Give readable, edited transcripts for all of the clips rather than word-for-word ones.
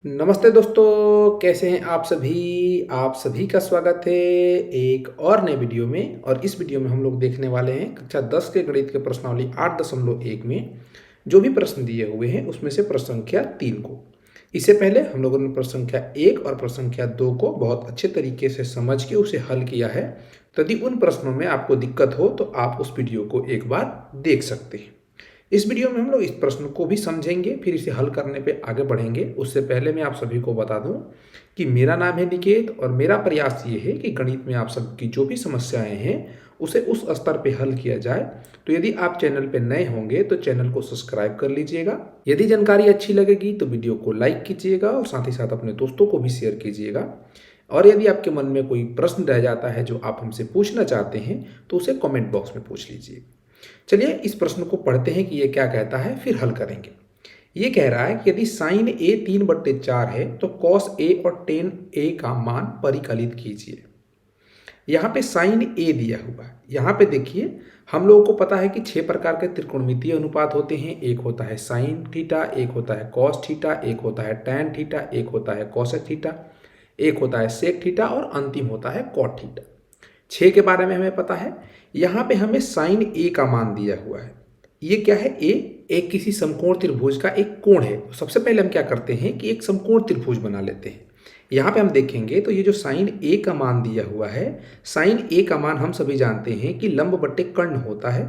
नमस्ते दोस्तों, कैसे हैं आप सभी? आप सभी का स्वागत है एक और नए वीडियो में। और इस वीडियो में हम लोग देखने वाले हैं कक्षा 10 के गणित के प्रश्नावली 8.1 में जो भी प्रश्न दिए हुए हैं उसमें से प्रश्न संख्या 3 को। इससे पहले हम लोगों ने प्रश्न संख्या 1 और प्रश्न संख्या 2 को बहुत अच्छे तरीके से समझ के उसे हल किया है। तो यदि उन प्रश्नों में आपको दिक्कत हो तो आप उस वीडियो को एक बार देख सकते हैं। इस वीडियो में हम लोग इस प्रश्न को भी समझेंगे, फिर इसे हल करने पे आगे बढ़ेंगे। उससे पहले मैं आप सभी को बता दूं कि मेरा नाम है निकेत और मेरा प्रयास ये है कि गणित में आप सबकी जो भी समस्याएं हैं उसे उस स्तर पे हल किया जाए। तो यदि आप चैनल पे नए होंगे तो चैनल को सब्सक्राइब कर लीजिएगा। यदि जानकारी अच्छी लगेगी तो वीडियो को लाइक कीजिएगा और साथ ही साथ अपने दोस्तों को भी शेयर कीजिएगा। और यदि आपके मन में कोई प्रश्न रह जाता है जो आप हमसे पूछना चाहते हैं तो उसे कमेंट बॉक्स में पूछ लीजिए। चलिए इस प्रश्न को पढ़ते हैं कि ये क्या कहता है, फिर हल करेंगे। ये कह रहा है कि यदि साइन ए 3/4 है तो कॉस ए और टेन ए का मान परिकलित कीजिए। यहाँ पे साइन ए दिया हुआ है। यहाँ पे देखिए, हम लोगों को पता है कि 6 प्रकार के त्रिकोणमितीय अनुपात होते हैं। एक होता है साइन थीटा, एक होता है कॉस थीटा, एक होता है टैन थीटा, एक होता है कोसेक थीटा, एक होता है सेक थीटा और अंतिम होता है कॉट थीटा। 6 के बारे में हमें पता है। यहाँ पे हमें साइन ए का मान दिया हुआ है। ये क्या है? ए एक किसी समकोण त्रिभुज का एक कोण है। तो सबसे पहले हम क्या करते हैं कि एक समकोण त्रिभुज बना लेते हैं। यहाँ पे हम देखेंगे तो ये जो साइन ए का मान दिया हुआ है, साइन ए का मान हम सभी जानते हैं कि लंब बट्टे कर्ण होता है।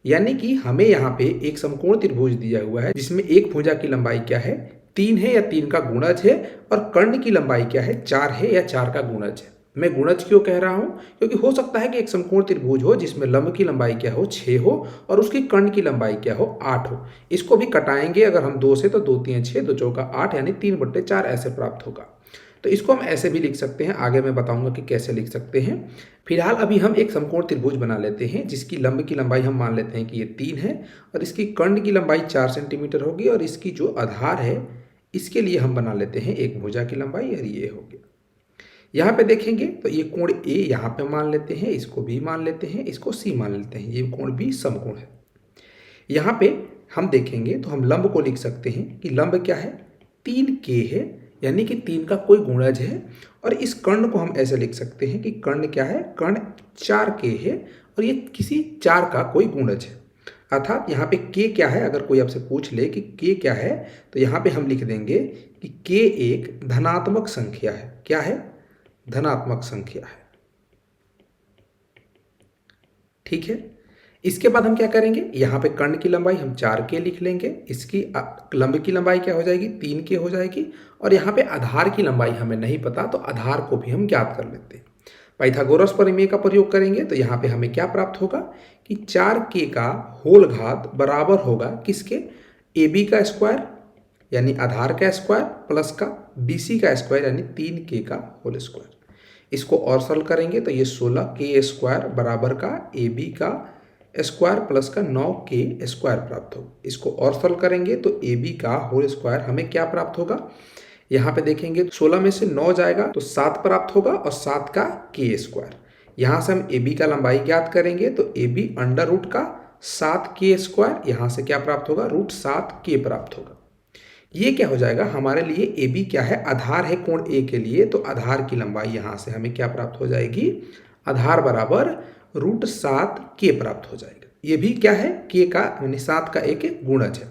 यानी कि हमें यहाँ पे एक समकोण त्रिभुज दिया हुआ है जिसमें एक भुजा की लंबाई क्या है? 3 है या 3 का गुणज है, और कर्ण की लंबाई क्या है? 4 है या 4 का गुणज है। मैं गुणज क्यों कह रहा हूं? क्योंकि हो सकता है कि एक समकोण त्रिभुज हो जिसमें लंब की लंबाई क्या हो? 6 हो और उसकी कर्ण की लंबाई क्या हो? 8 हो। इसको भी कटाएंगे अगर हम 2 से, तो 2 3 6, 2 चौका 8, यानी 3/4 ऐसे प्राप्त होगा। तो इसको हम ऐसे भी लिख सकते हैं, आगे मैं बताऊंगा कि कैसे लिख सकते हैं। फिलहाल अभी हम एक समकोण त्रिभुज बना लेते हैं जिसकी लंब की लंबाई हम मान लेते हैं कि ये 3 है और इसकी कर्ण की लंबाई 4 सेंटीमीटर होगी, और इसकी जो आधार है इसके लिए हम बना लेते हैं एक भुजा की लंबाई, और ये हो गया। यहाँ पे देखेंगे तो ये कोण ए यहाँ पे मान लेते हैं, इसको भी मान लेते हैं, इसको सी मान लेते हैं। ये कोण भी समकोण है। यहाँ पे हम देखेंगे तो हम लंब को लिख सकते हैं कि लंब क्या है? 3K है, यानी कि 3 का कोई गुणज है। और इस कर्ण को हम ऐसे लिख सकते हैं कि कर्ण क्या है? कर्ण 4K है और ये किसी 4 का कोई गुणज है। अर्थात यहाँ पे K क्या है? अगर कोई आपसे पूछ ले कि K क्या है, तो यहाँ पे हम लिख देंगे कि K एक धनात्मक संख्या है। क्या है? धनात्मक संख्या है। ठीक है। इसके बाद हम क्या करेंगे? यहाँ पे कर्ण की लंबाई हम 4K लिख लेंगे। इसकी लंब की लंबाई क्या हो जाएगी? 3K हो जाएगी। और यहाँ पे आधार की लंबाई हमें नहीं पता, तो आधार को भी हम ज्ञात कर लेते हैं। पाइथागोरस प्रमेय का प्रयोग करेंगे तो यहाँ पे हमें क्या प्राप्त होगा कि 4K का होल घात बराबर होगा किसके? AB का स्क्वायर यानी आधार का स्क्वायर प्लस का BC का स्क्वायर यानी 3K का होल स्क्वायर। इसको और सरल करेंगे तो ये 16K स्क्वायर बराबर का AB का स्क्वायर प्लस का 9K स्क्वायर प्राप्त होगा। इसको और सरल करेंगे तो AB का होल स्क्वायर हमें क्या प्राप्त होगा? यहाँ पे देखेंगे 16 में से 9 जाएगा तो 7 प्राप्त होगा, और 7 का K स्क्वायर। यहाँ से हम AB का लंबाई ज्ञात करेंगे तो AB अंडर रूट का 7K स्क्वायर, यहाँ से क्या प्राप्त होगा? √7K प्राप्त होगा। ये क्या हो जाएगा हमारे लिए? ए बी क्या है? आधार है कोण ए के लिए, तो आधार की लंबाई यहाँ से हमें क्या प्राप्त हो जाएगी? आधार बराबर √7K प्राप्त हो जाएगा। ये भी क्या है? K का यानी 7 का एक गुणज है।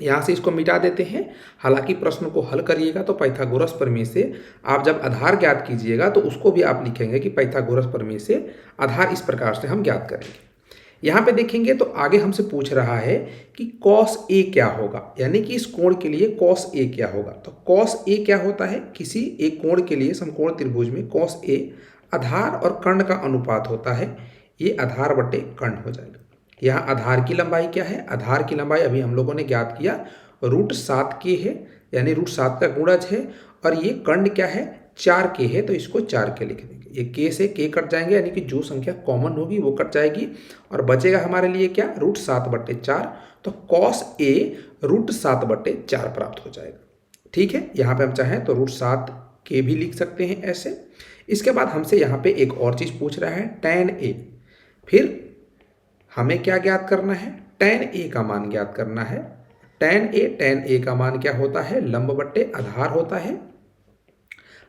यहाँ से इसको मिटा देते हैं। हालांकि प्रश्न को हल करिएगा तो पाइथागोरस प्रमेय से आप जब आधार ज्ञात कीजिएगा तो उसको भी आप लिखेंगे कि पाइथागोरस प्रमेय से आधार इस प्रकार से हम ज्ञात करेंगे। यहाँ पे देखेंगे तो आगे हमसे पूछ रहा है कि cos A क्या होगा, यानी कि इस कोण के लिए cos A क्या होगा। तो cos A क्या होता है? किसी एक कोण के लिए समकोण त्रिभुज में cos A आधार और कर्ण का अनुपात होता है। ये आधार बटे कर्ण हो जाएगा। यहाँ आधार की लंबाई क्या है? आधार की लंबाई अभी हम लोगों ने ज्ञात किया √7K है, यानी √7 का गुणज है। और ये कर्ण क्या है? 4K है, तो इसको 4K लिख देंगे। ये K से K कट जाएंगे, यानी कि जो संख्या कॉमन होगी वो कट जाएगी, और बचेगा हमारे लिए क्या? √7/4। तो cos A √7/4 प्राप्त हो जाएगा। ठीक है। यहाँ पे हम चाहें तो √7K भी लिख सकते हैं ऐसे। इसके बाद हमसे यहाँ पे एक और चीज़ पूछ रहा है, tan A। फिर हमें क्या ज्ञात करना है? tan A का मान ज्ञात करना है। tan a का मान क्या होता है? लंब बट्टे आधार होता है।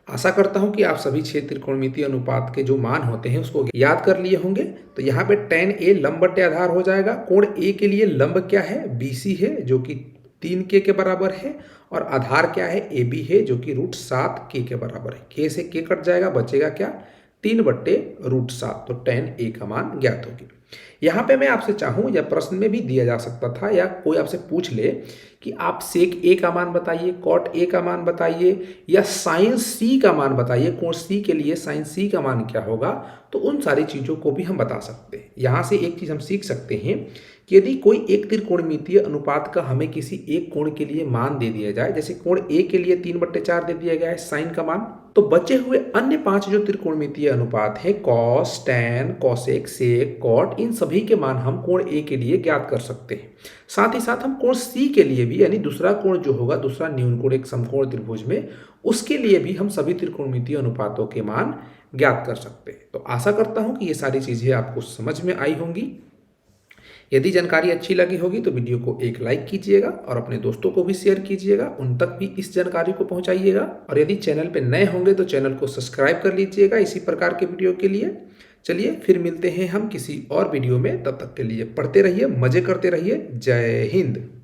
आशा करता हूं कि आप सभी 6 त्रिकोणमितीय अनुपात के जो मान होते हैं उसको याद कर लिए होंगे। तो यहाँ पे tan a लंब बट्टे आधार हो जाएगा। कोण a के लिए लंब क्या है? BC है जो कि 3K के बराबर है, और आधार क्या है? AB है जो कि √7K के बराबर है। K से K कट जाएगा, बचेगा क्या? 3/√7। तो tan a का मान ज्ञात होगी। यहाँ पे मैं आपसे चाहूँ, या प्रश्न में भी दिया जा सकता था, या कोई आपसे पूछ ले कि आप सेक a का मान बताइए, कॉट a का मान बताइए, या साइन c का मान बताइए, कोण c के लिए साइन c का मान क्या होगा, तो उन सारी चीज़ों को भी हम बता सकते हैं। यहाँ से एक चीज़ हम सीख सकते हैं कि यदि कोई एक त्रिकोणमितीय अनुपात का हमें किसी एक कोण के लिए मान दे दिया जाए, जैसे कोण a के लिए 3/4 दे दिया गया है साइन का मान, तो बचे हुए अन्य 5 जो त्रिकोणमितीय अनुपात है, कॉस, टैन, कोसेक, सेक, कॉट, इन सभी के मान हम कोण a के लिए ज्ञात कर सकते हैं। साथ ही साथ हम कोण c के लिए भी, यानी दूसरा कोण जो होगा, दूसरा न्यूनकोण एक समकोण त्रिभुज में, उसके लिए भी हम सभी त्रिकोणमितीय अनुपातों के मान ज्ञात कर सकते हैं। तो आशा करता हूं कि ये सारी चीजें आपको समझ में आई होंगी। यदि जानकारी अच्छी लगी होगी तो वीडियो को एक लाइक कीजिएगा और अपने दोस्तों को भी शेयर कीजिएगा, उन तक भी इस जानकारी को पहुंचाइएगा। और यदि चैनल पर नए होंगे तो चैनल को सब्सक्राइब कर लीजिएगा इसी प्रकार के वीडियो के लिए। चलिए फिर मिलते हैं हम किसी और वीडियो में, तब तक के लिए पढ़ते रहिए, मजे करते रहिए। जय हिंद।